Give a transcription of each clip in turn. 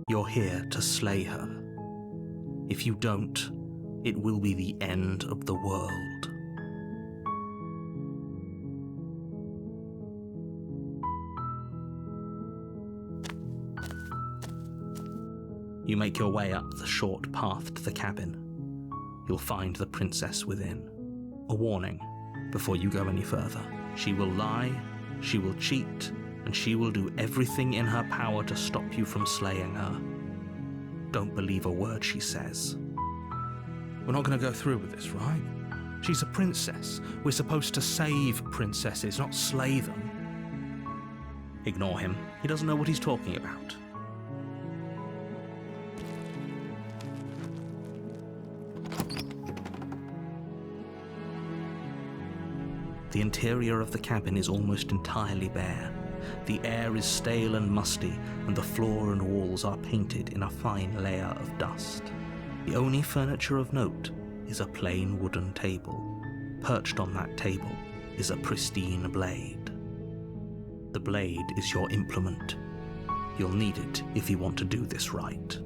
You're here to slay her. If you don't, it will be the end of the world. You make your way up the short path to the cabin. You'll find the princess within. A warning before you go any further. She will lie, she will cheat, and she will do everything in her power to stop you from slaying her. Don't believe a word she says. We're not going to go through with this, right? She's a princess. We're supposed to save princesses, not slay them. Ignore him. He doesn't know what he's talking about. The interior of the cabin is almost entirely bare. The air is stale and musty, and the floor and walls are painted in a fine layer of dust. The only furniture of note is a plain wooden table. Perched on that table is a pristine blade. The blade is your implement. You'll need it if you want to do this right.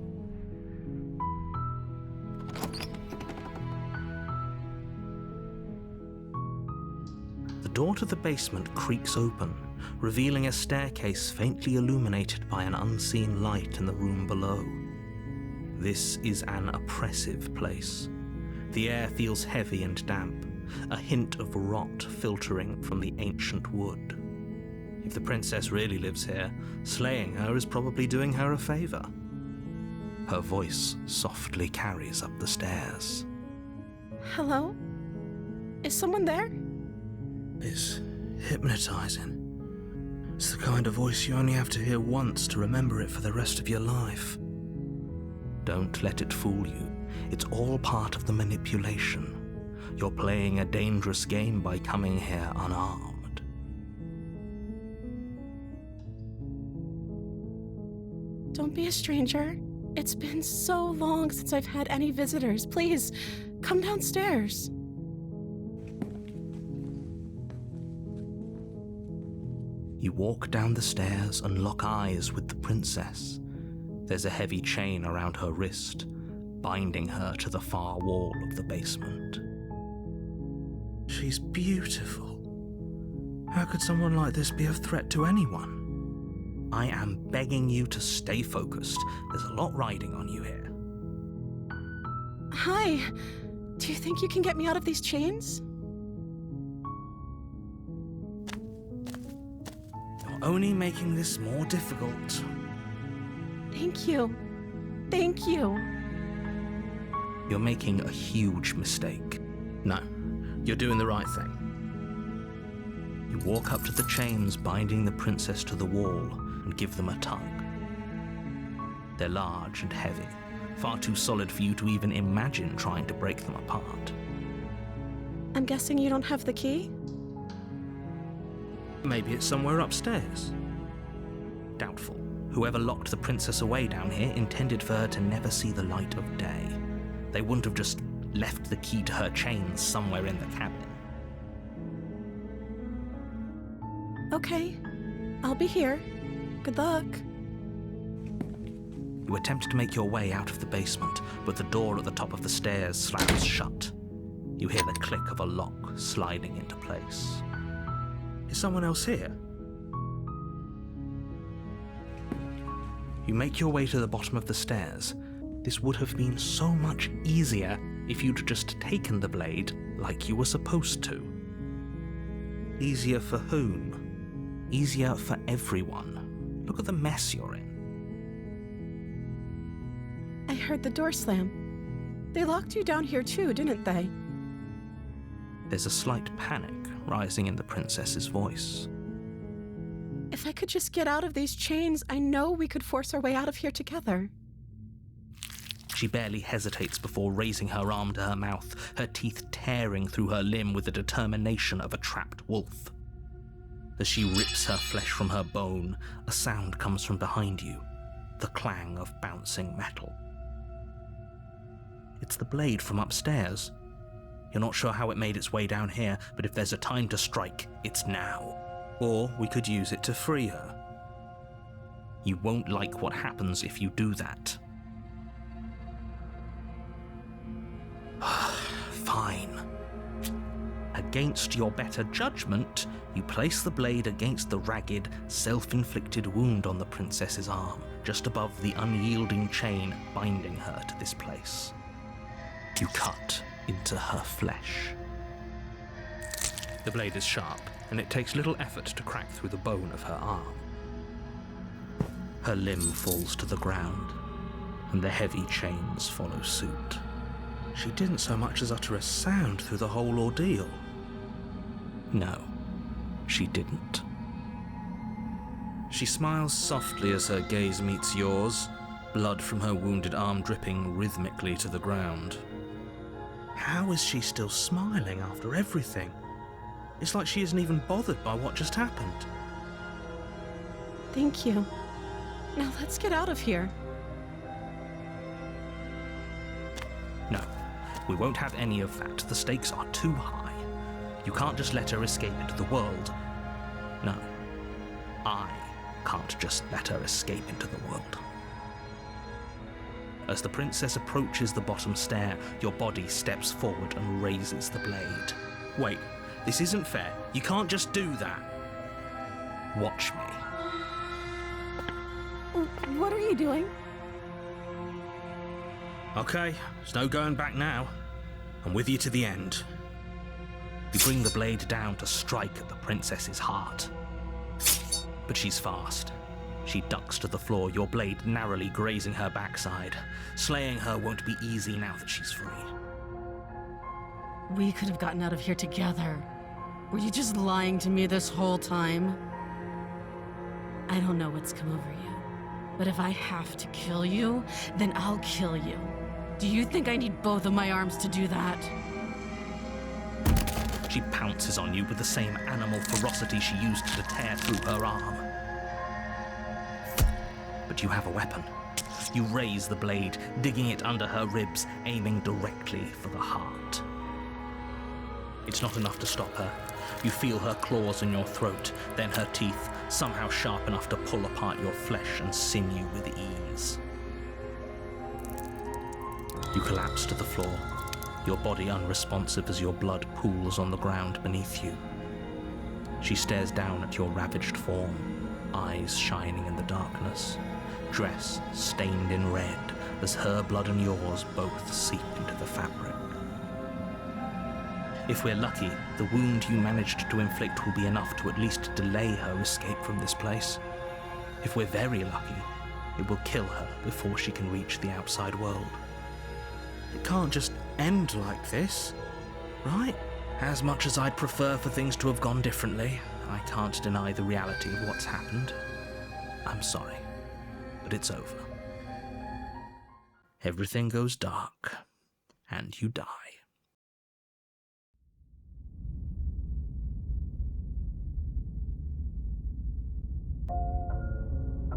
The door to the basement creaks open, revealing a staircase faintly illuminated by an unseen light in the room below. This is an oppressive place. The air feels heavy and damp, a hint of rot filtering from the ancient wood. If the princess really lives here, slaying her is probably doing her a favor. Her voice softly carries up the stairs. Hello? Is someone there? It's hypnotizing. It's the kind of voice you only have to hear once to remember it for the rest of your life. Don't let it fool you. It's all part of the manipulation. You're playing a dangerous game by coming here unarmed. Don't be a stranger. It's been so long since I've had any visitors. Please, come downstairs. You walk down the stairs and lock eyes with the princess. There's a heavy chain around her wrist, binding her to the far wall of the basement. She's beautiful. How could someone like this be a threat to anyone? I am begging you to stay focused. There's a lot riding on you here. Hi. Do you think you can get me out of these chains? You're only making this more difficult. Thank you. Thank you. You're making a huge mistake. No, you're doing the right thing. You walk up to the chains binding the princess to the wall and give them a tug. They're large and heavy, far too solid for you to even imagine trying to break them apart. I'm guessing you don't have the key? Maybe it's somewhere upstairs. Doubtful. Whoever locked the princess away down here intended for her to never see the light of day. They wouldn't have just left the key to her chains somewhere in the cabin. Okay, I'll be here. Good luck. You attempt to make your way out of the basement, but the door at the top of the stairs slams shut. You hear the click of a lock sliding into place. Is someone else here? You make your way to the bottom of the stairs. This would have been so much easier if you'd just taken the blade like you were supposed to. Easier for whom? Easier for everyone. Look at the mess you're in. I heard the door slam. They locked you down here too, didn't they? There's a slight panic rising in the princess's voice. If I could just get out of these chains, I know we could force our way out of here together. She barely hesitates before raising her arm to her mouth, her teeth tearing through her limb with the determination of a trapped wolf. As she rips her flesh from her bone, a sound comes from behind you. the clang of bouncing metal. It's the blade from upstairs. You're not sure how it made its way down here, but if there's a time to strike, it's now. Or we could use it to free her. You won't like what happens if you do that. Fine. Against your better judgment, you place the blade against the ragged, self-inflicted wound on the princess's arm, just above the unyielding chain binding her to this place. You cut into her flesh. The blade is sharp, and it takes little effort to crack through the bone of her arm. Her limb falls to the ground, and the heavy chains follow suit. She didn't so much as utter a sound through the whole ordeal. No, she didn't. She smiles softly as her gaze meets yours, blood from her wounded arm dripping rhythmically to the ground. How is she still smiling after everything? It's like she isn't even bothered by what just happened. Thank you. Now let's get out of here. No, we won't have any of that. The stakes are too high. You can't just let her escape into the world. No, I can't just let her escape into the world. As the princess approaches the bottom stair, your body steps forward and raises the blade. Wait, this isn't fair. You can't just do that. Watch me. What are you doing? Okay, there's no going back now. I'm with you to the end. You bring the blade down to strike at the princess's heart. But she's fast. She ducks to the floor, your blade narrowly grazing her backside. Slaying her won't be easy now that she's free. We could have gotten out of here together. Were you just lying to me this whole time? I don't know what's come over you, but if I have to kill you, then I'll kill you. Do you think I need both of my arms to do that? She pounces on you with the same animal ferocity she used to tear through her arm. But you have a weapon. You raise the blade, digging it under her ribs, aiming directly for the heart. It's not enough to stop her. You feel her claws in your throat, then her teeth, somehow sharp enough to pull apart your flesh and sinew with ease. You collapse to the floor, your body unresponsive as your blood pools on the ground beneath you. She stares down at your ravaged form, eyes shining in the darkness, dress stained in red as her blood and yours both seep into the fabric. If we're lucky, the wound you managed to inflict will be enough to at least delay her escape from this place. If we're very lucky, it will kill her before she can reach the outside world. It can't just end like this, right? As much as I'd prefer for things to have gone differently, I can't deny the reality of what's happened. I'm sorry, but it's over. Everything goes dark, and you die.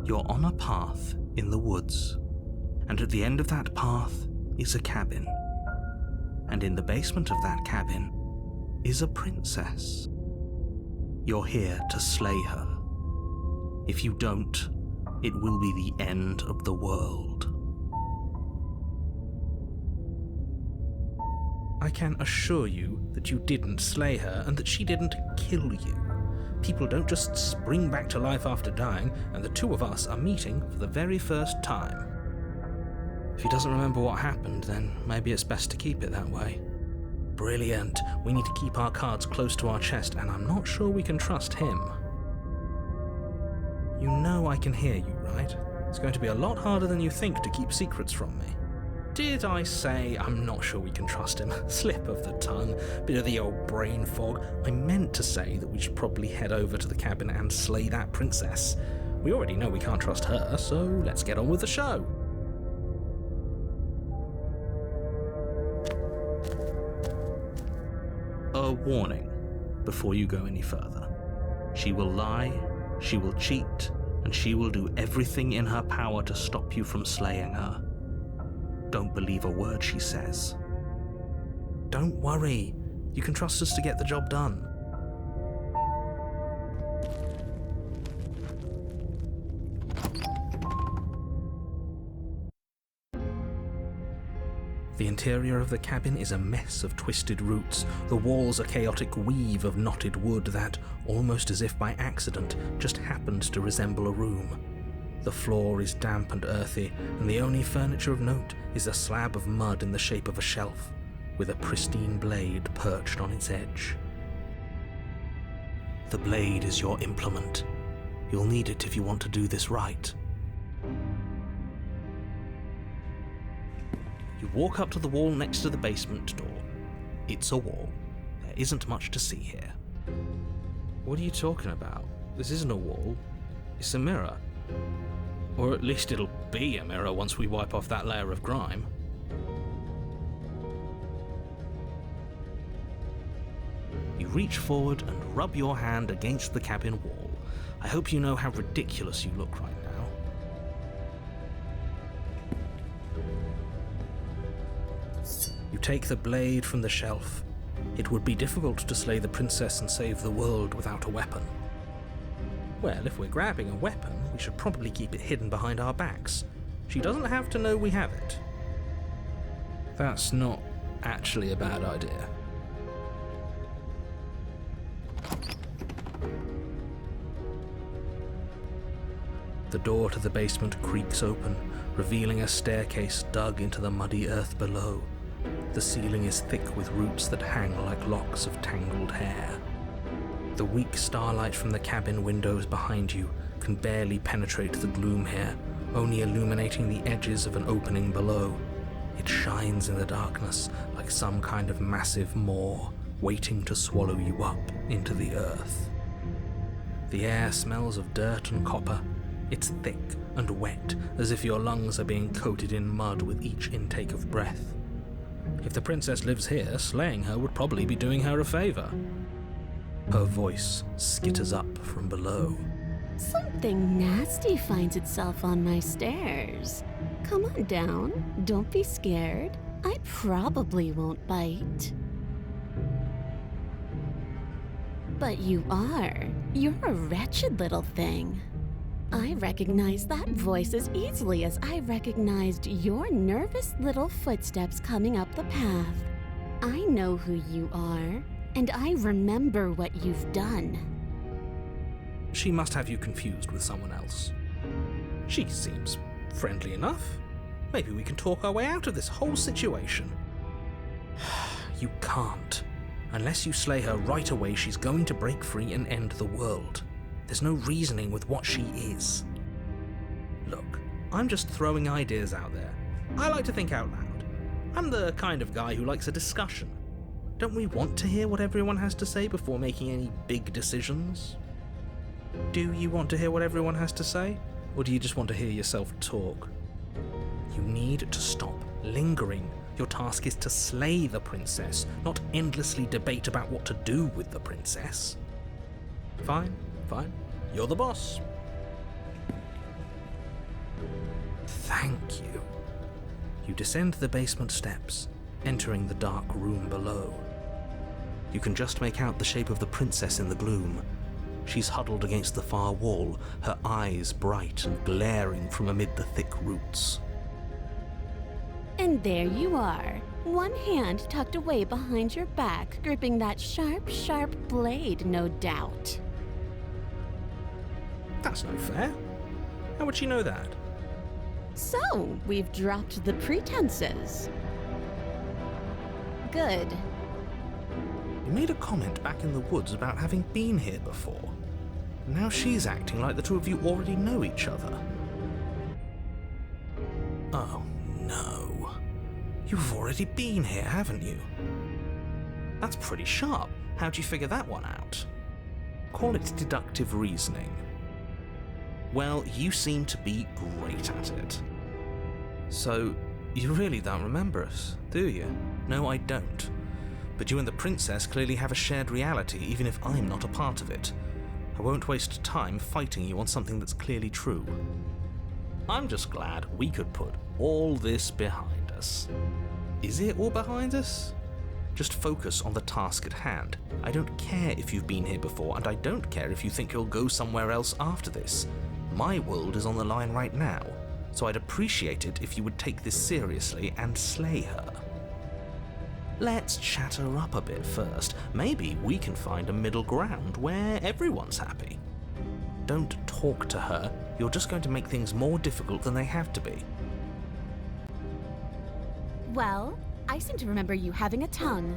You're on a path in the woods, and at the end of that path is a cabin. And in the basement of that cabin is a princess. You're here to slay her. If you don't, it will be the end of the world. I can assure you that you didn't slay her and that she didn't kill you. People don't just spring back to life after dying, and the two of us are meeting for the very first time. If he doesn't remember what happened, then maybe it's best to keep it that way. Brilliant. We need to keep our cards close to our chest, and I'm not sure we can trust him. You know I can hear you, right? It's going to be a lot harder than you think to keep secrets from me. Did I say I'm not sure we can trust him? Slip of the tongue, bit of the old brain fog. I meant to say that we should probably head over to the cabin and slay that princess. We already know we can't trust her, so let's get on with the show. A warning before you go any further. She will lie, she will cheat, and she will do everything in her power to stop you from slaying her. Don't believe a word she says. Don't worry, you can trust us to get the job done. The interior of the cabin is a mess of twisted roots. The walls a chaotic weave of knotted wood that, almost as if by accident, just happened to resemble a room. The floor is damp and earthy, and the only furniture of note is a slab of mud in the shape of a shelf, with a pristine blade perched on its edge. The blade is your implement. You'll need it if you want to do this right. You walk up to the wall next to the basement door. It's a wall. There isn't much to see here. What are you talking about? This isn't a wall. It's a mirror. Or at least it'll be a mirror once we wipe off that layer of grime. You reach forward and rub your hand against the cabin wall. I hope you know how ridiculous you look right now. You take the blade from the shelf. It would be difficult to slay the princess and save the world without a weapon. Well, if we're grabbing a weapon, we should probably keep it hidden behind our backs. She doesn't have to know we have it. That's not actually a bad idea. The door to the basement creaks open, revealing a staircase dug into the muddy earth below. The ceiling is thick with roots that hang like locks of tangled hair. The weak starlight from the cabin windows behind you can barely penetrate the gloom here, only illuminating the edges of an opening below. It shines in the darkness like some kind of massive maw, waiting to swallow you up into the earth. The air smells of dirt and copper. It's thick and wet, as if your lungs are being coated in mud with each intake of breath. If the princess lives here, slaying her would probably be doing her a favor. Her voice skitters up from below. Something nasty finds itself on my stairs. Come on down. Don't be scared. I probably won't bite. But you are. You're a wretched little thing. I recognize that voice as easily as I recognized your nervous little footsteps coming up the path. I know who you are, and I remember what you've done. She must have you confused with someone else. She seems friendly enough. Maybe we can talk our way out of this whole situation. You can't. Unless you slay her right away, she's going to break free and end the world. There's no reasoning with what she is. Look, I'm just throwing ideas out there. I like to think out loud. I'm the kind of guy who likes a discussion. Don't we want to hear what everyone has to say before making any big decisions? Do you want to hear what everyone has to say? Or do you just want to hear yourself talk? You need to stop lingering. Your task is to slay the princess, not endlessly debate about what to do with the princess. Fine. You're the boss. Thank you. You descend the basement steps, entering the dark room below. You can just make out the shape of the princess in the gloom. She's huddled against the far wall, her eyes bright and glaring from amid the thick roots. And there you are, one hand tucked away behind your back, gripping that sharp, sharp blade, no doubt. That's no fair. How would she know that? So, we've dropped the pretenses. Good. You made a comment back in the woods about having been here before. Now she's acting like the two of you already know each other. Oh no. You've already been here, haven't you? That's pretty sharp. How'd you figure that one out? Call it deductive reasoning. Well, you seem to be great at it. So, you really don't remember us, do you? No, I don't. But you and the princess clearly have a shared reality, even if I'm not a part of it. I won't waste time fighting you on something that's clearly true. I'm just glad we could put all this behind us. Is it all behind us? Just focus on the task at hand. I don't care if you've been here before, and I don't care if you think you'll go somewhere else after this. My world is on the line right now, so I'd appreciate it if you would take this seriously and slay her. Let's chat her up a bit first. Maybe we can find a middle ground where everyone's happy. Don't talk to her. You're just going to make things more difficult than they have to be. Well, I seem to remember you having a tongue.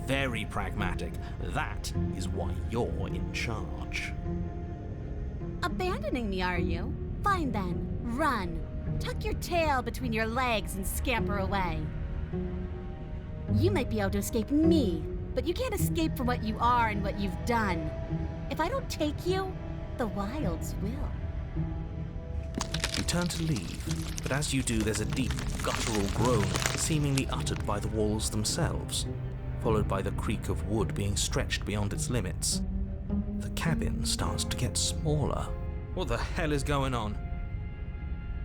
Very pragmatic. That is why you're in charge. Abandoning me, are you? Fine then. Run. Tuck your tail between your legs and scamper away. You might be able to escape me, but you can't escape from what you are and what you've done. If I don't take you, the wilds will. You turn to leave, but as you do, there's a deep, guttural groan seemingly uttered by the walls themselves, followed by the creak of wood being stretched beyond its limits. The cabin starts to get smaller. What the hell is going on?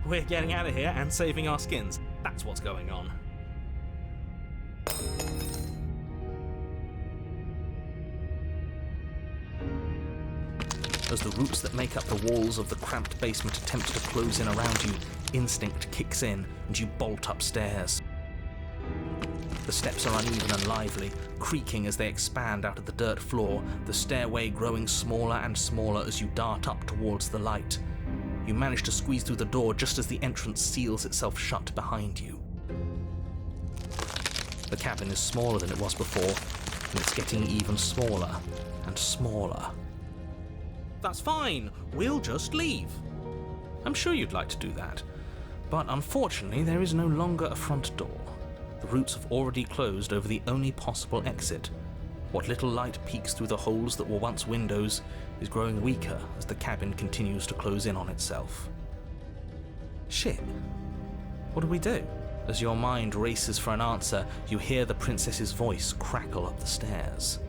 We're getting out of here and saving our skins. That's what's going on. As the roots that make up the walls of the cramped basement attempt to close in around you, instinct kicks in and you bolt upstairs. The steps are uneven and lively, creaking as they expand out of the dirt floor, the stairway growing smaller and smaller as you dart up towards the light. You manage to squeeze through the door just as the entrance seals itself shut behind you. The cabin is smaller than it was before, and it's getting even smaller and smaller. That's fine, we'll just leave. I'm sure you'd like to do that, but unfortunately there is no longer a front door. The roots have already closed over the only possible exit. What little light peeks through the holes that were once windows is growing weaker as the cabin continues to close in on itself. Shit. What do we do? As your mind races for an answer, you hear the princess's voice crackle up the stairs.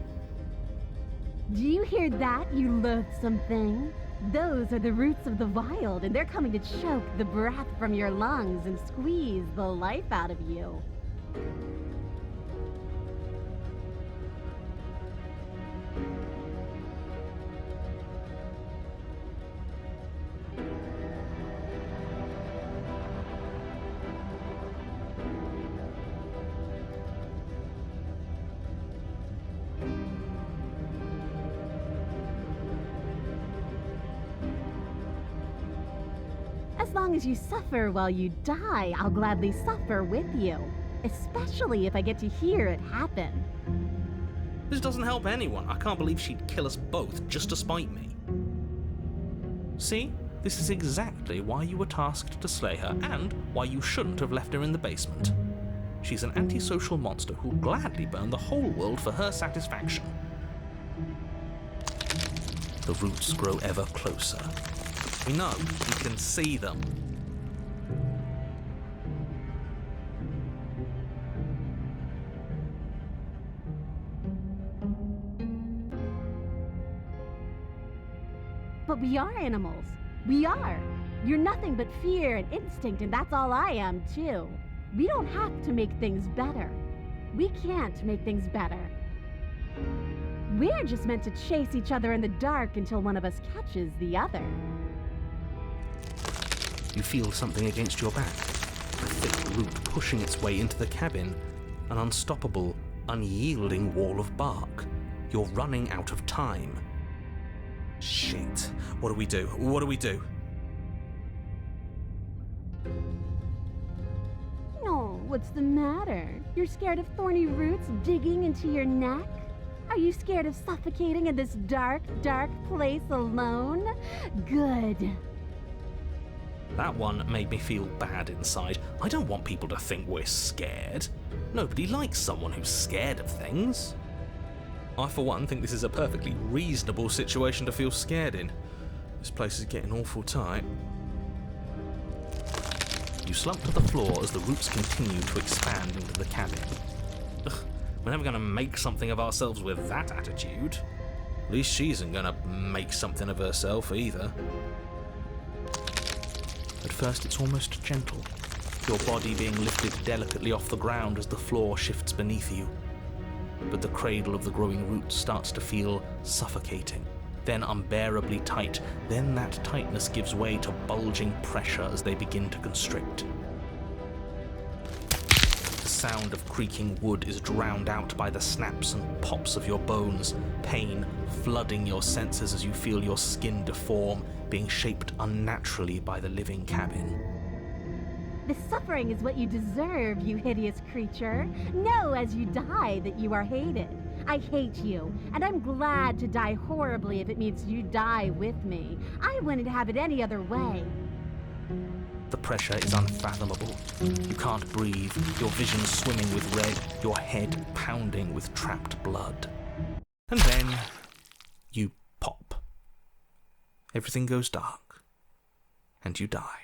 Do you hear that, you loathsome thing? Those are the roots of the wild, and they're coming to choke the breath from your lungs and squeeze the life out of you. As long as you suffer while you die, I'll gladly suffer with you. Especially if I get to hear it happen. This doesn't help anyone. I can't believe she'd kill us both just to spite me. See? This is exactly why you were tasked to slay her, and why you shouldn't have left her in the basement. She's an antisocial monster who'll gladly burn the whole world for her satisfaction. The roots grow ever closer. We know, we can see them. But we are animals. We are. You're nothing but fear and instinct, and that's all I am, too. We don't have to make things better. We can't make things better. We're just meant to chase each other in the dark until one of us catches the other. You feel something against your back. A thick root pushing its way into the cabin. An unstoppable, unyielding wall of bark. You're running out of time. Shit. What do we do? What do we do? What's the matter? You're scared of thorny roots digging into your neck? Are you scared of suffocating in this dark, dark place alone? Good. That one made me feel bad inside. I don't want people to think we're scared. Nobody likes someone who's scared of things. I, for one, think this is a perfectly reasonable situation to feel scared in. This place is getting awful tight. You slump to the floor as the roots continue to expand into the cabin. Ugh, we're never going to make something of ourselves with that attitude. At least she isn't going to make something of herself either. At first it's almost gentle, your body being lifted delicately off the ground as the floor shifts beneath you. But the cradle of the growing roots starts to feel suffocating, then unbearably tight. Then that tightness gives way to bulging pressure as they begin to constrict. The sound of creaking wood is drowned out by the snaps and pops of your bones, pain flooding your senses as you feel your skin deform, being shaped unnaturally by the living cabin. The suffering is what you deserve, you hideous creature. Know as you die that you are hated. I hate you, and I'm glad to die horribly if it means you die with me. I wouldn't have it any other way. The pressure is unfathomable. You can't breathe, your vision swimming with red, your head pounding with trapped blood. And then you pop. Everything goes dark, and you die.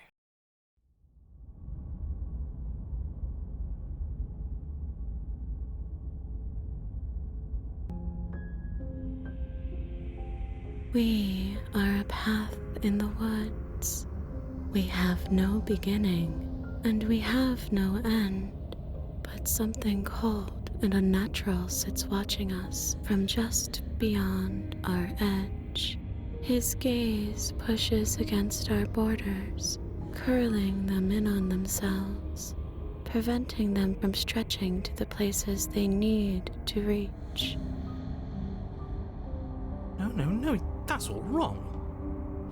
We are a path in the woods. We have no beginning, and we have no end. But something cold and unnatural sits watching us from just beyond our edge. His gaze pushes against our borders, curling them in on themselves, preventing them from stretching to the places they need to reach. No, that's all wrong.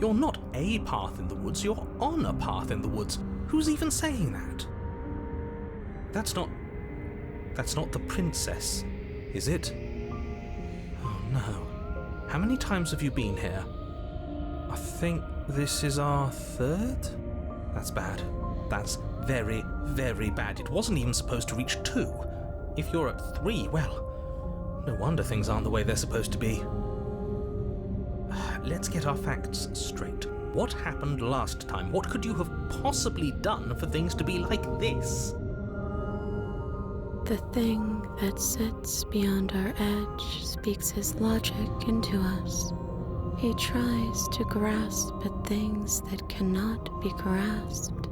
You're not a path in the woods, you're on a path in the woods. Who's even saying that? That's not the princess, is it? Oh no. How many times have you been here? I think this is our third? That's bad. That's very, very bad. It wasn't even supposed to reach 2. If you're at 3, well, no wonder things aren't the way they're supposed to be. Let's get our facts straight. What happened last time? What could you have possibly done for things to be like this? The thing that sits beyond our edge speaks his logic into us. He tries to grasp at things that cannot be grasped.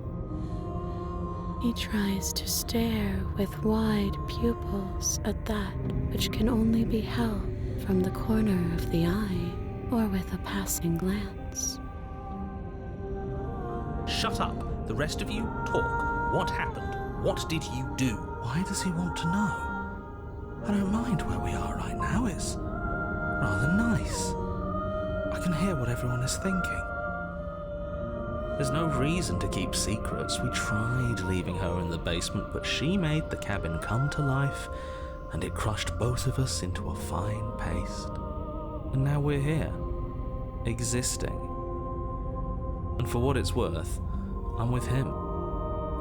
He tries to stare with wide pupils at that which can only be held from the corner of the eye or with a passing glance. Shut up. The rest of you, talk. What happened? What did you do? Why does he want to know? I don't mind where we are right now. It's rather nice. I can hear what everyone is thinking. There's no reason to keep secrets. We tried leaving her in the basement, but she made the cabin come to life, and it crushed both of us into a fine paste. And now we're here, existing. And for what it's worth, I'm with him.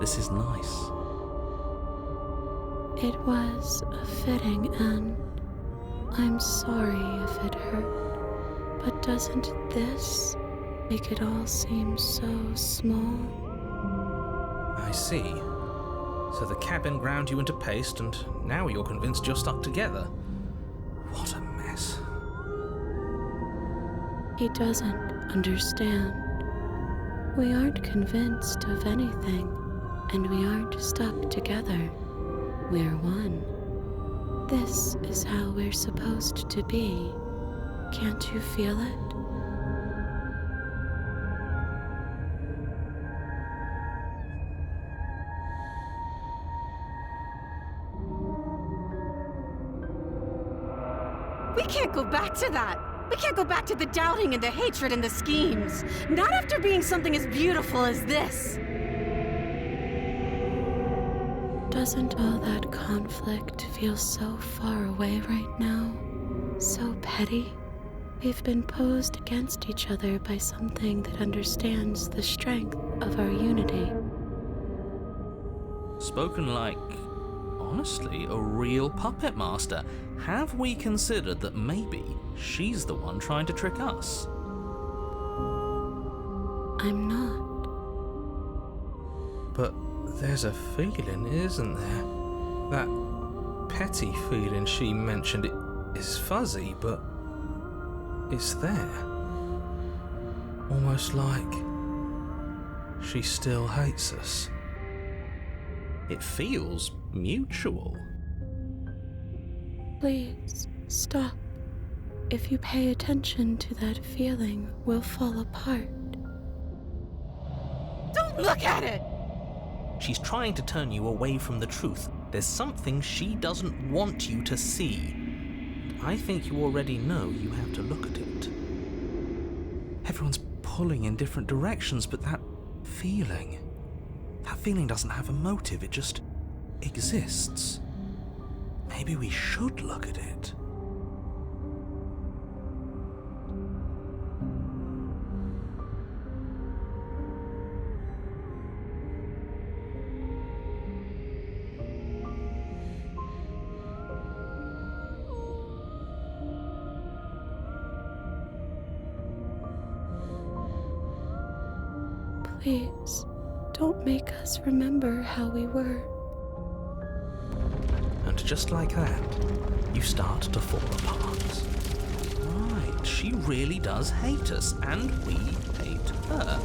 This is nice. It was a fitting end. I'm sorry if it hurt, but doesn't this make it all seem so small? I see. So the cabin ground you into paste, and now you're convinced you're stuck together. What a mess. He doesn't understand. We aren't convinced of anything, and we aren't stuck together. We're one. This is how we're supposed to be. Can't you feel it? We can't go back to that. We can't go back to the doubting and the hatred and the schemes. Not after being something as beautiful as this. Doesn't all that conflict feel so far away right now? So petty? We've been posed against each other by something that understands the strength of our unity. Spoken like, honestly, a real puppet master. Have we considered that maybe she's the one trying to trick us? I'm not. But there's a feeling, isn't there? That petty feeling she mentioned, it is fuzzy, but it's there. Almost like she still hates us. It feels mutual. Please, stop. If you pay attention to that feeling, we'll fall apart. Don't look at it! She's trying to turn you away from the truth. There's something she doesn't want you to see. I think you already know you have to look at it. Everyone's pulling in different directions, but that feeling doesn't have a motive, it just exists. Maybe we should look at it. Please, don't make us remember how we were. And just like that, you start to fall apart. Right, she really does hate us, and we hate her.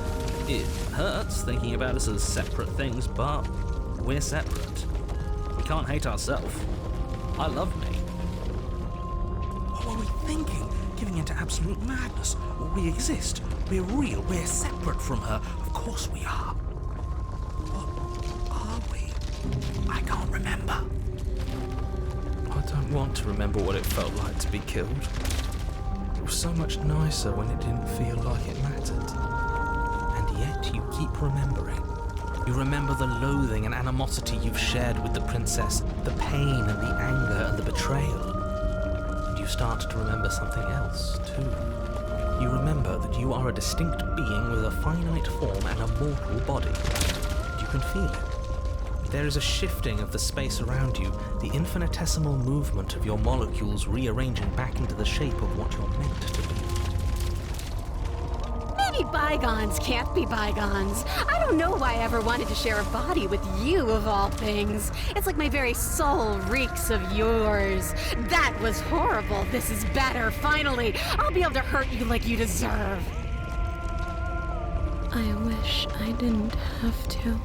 It hurts thinking about us as separate things, but we're separate. We can't hate ourselves. I love me. What were we thinking? Giving into absolute madness. We exist. We're real. We're separate from her. Of course we are. What are we? I can't remember. I don't want to remember what it felt like to be killed. It was so much nicer when it didn't feel like it mattered. And yet you keep remembering. You remember the loathing and animosity you've shared with the princess, the pain and the anger and the betrayal. And you start to remember something else, too. You remember that you are a distinct being with a finite form and a mortal body. You can feel it. There is a shifting of the space around you, the infinitesimal movement of your molecules rearranging back into the shape of what you're meant to be. Maybe bygones can't be bygones. I don't know why I ever wanted to share a body with you, of all things. It's like my very soul reeks of yours. That was horrible. This is better, finally. I'll be able to hurt you like you deserve. I wish I didn't have to.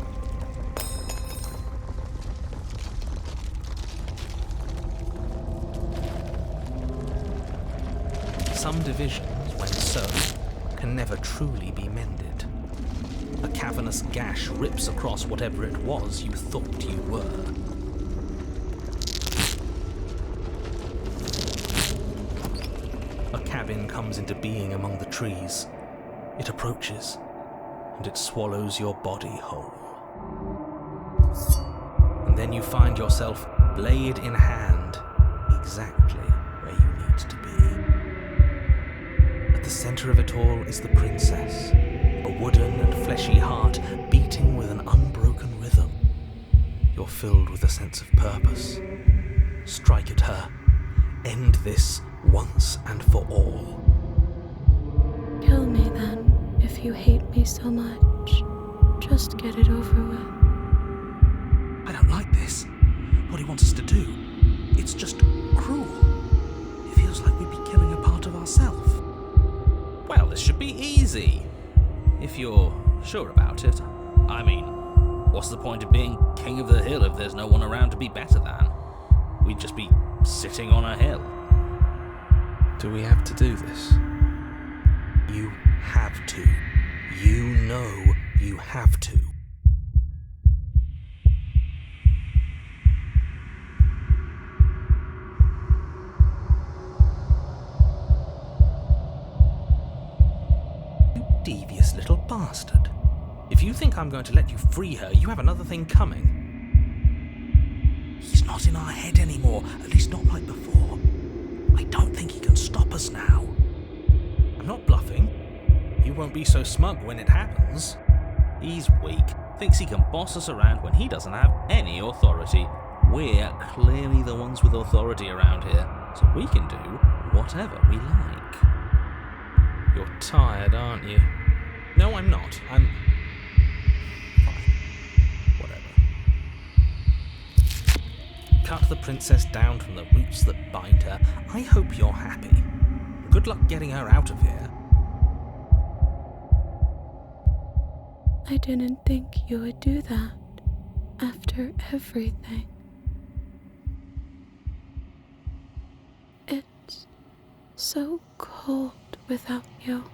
Some divisions, when sown, can never truly be mended. A cavernous gash rips across whatever it was you thought you were. A cabin comes into being among the trees. It approaches, and it swallows your body whole. And then you find yourself, blade in hand, exactly where you need to be. At the center of it all is the princess, a wooden and fleshy heart beating with an unbroken rhythm. You're filled with a sense of purpose. Strike at her. End this once and for all. Kill me then, if you hate me so much. Just get it over with. I don't like this. What he wants us to do. It's just cruel. It feels like we'd be killing a part of ourselves. Well, this should be easy. If you're sure about it. I mean, what's the point of being king of the hill if there's no one around to be better than? We'd just be sitting on a hill. Do we have to do this? You have to. You know you have to. You devious little bastard. If you think I'm going to let you free her, you have another thing coming. not in our head anymore, at least not like before. I don't think he can stop us now. I'm not bluffing. He won't be so smug when it happens. He's weak, thinks he can boss us around when he doesn't have any authority. We're clearly the ones with authority around here, so we can do whatever we like. You're tired, aren't you? No, I'm not. I'm... fine. Whatever. Cut the princess down from the roots that bind her. I hope you're happy. Good luck getting her out of here. I didn't think you would do that after everything. It's so cold without you.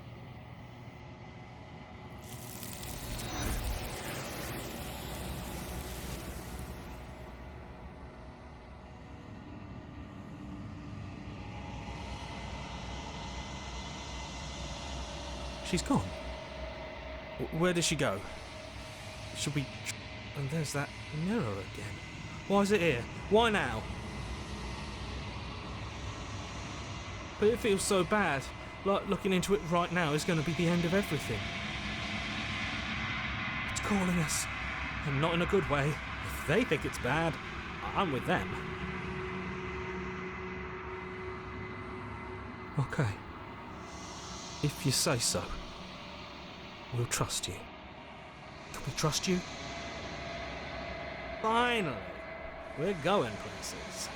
She's gone. Where did she go? Should we... And there's that mirror again. Why is it here? Why now? But it feels so bad. Like looking into it right now is going to be the end of everything. It's calling us. And not in a good way. If they think it's bad, I'm with them. Okay. If you say so. We'll trust you. Can we trust you? Finally! We're going places.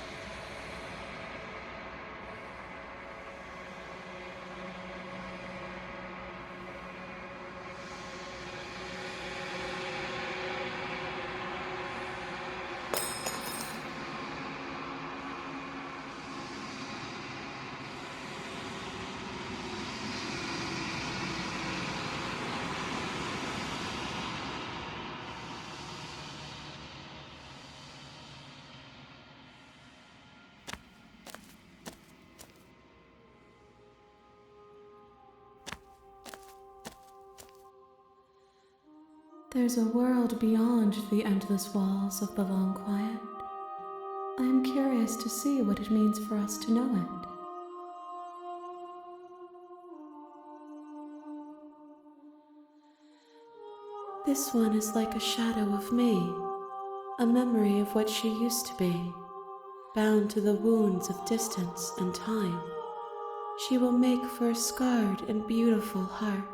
There's a world beyond the endless walls of the long quiet. I am curious to see what it means for us to know it. This one is like a shadow of me, a memory of what she used to be, bound to the wounds of distance and time. She will make for a scarred and beautiful heart.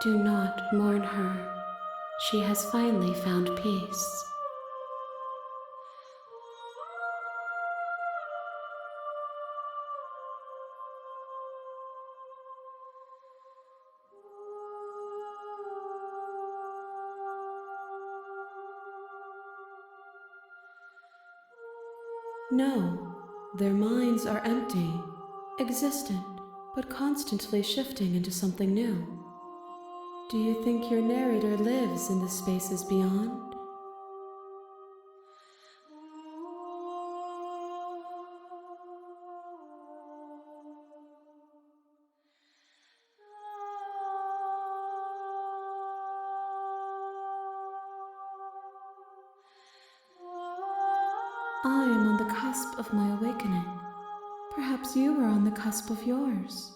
Do not mourn her. She has finally found peace. No, their minds are empty, existent, but constantly shifting into something new. Do you think your narrator lives in the spaces beyond? I am on the cusp of my awakening. Perhaps you are on the cusp of yours.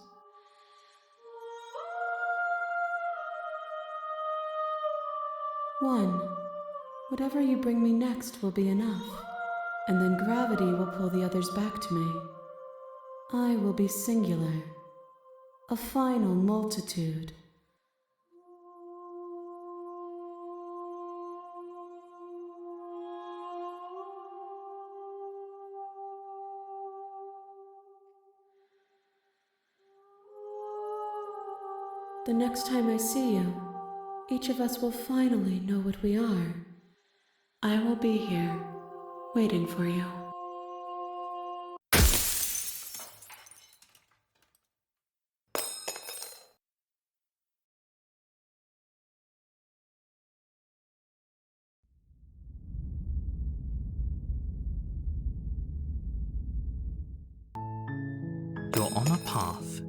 One, whatever you bring me next will be enough, and then gravity will pull the others back to me. I will be singular, a final multitude. The next time I see you, each of us will finally know what we are. I will be here, waiting for you. You're on a path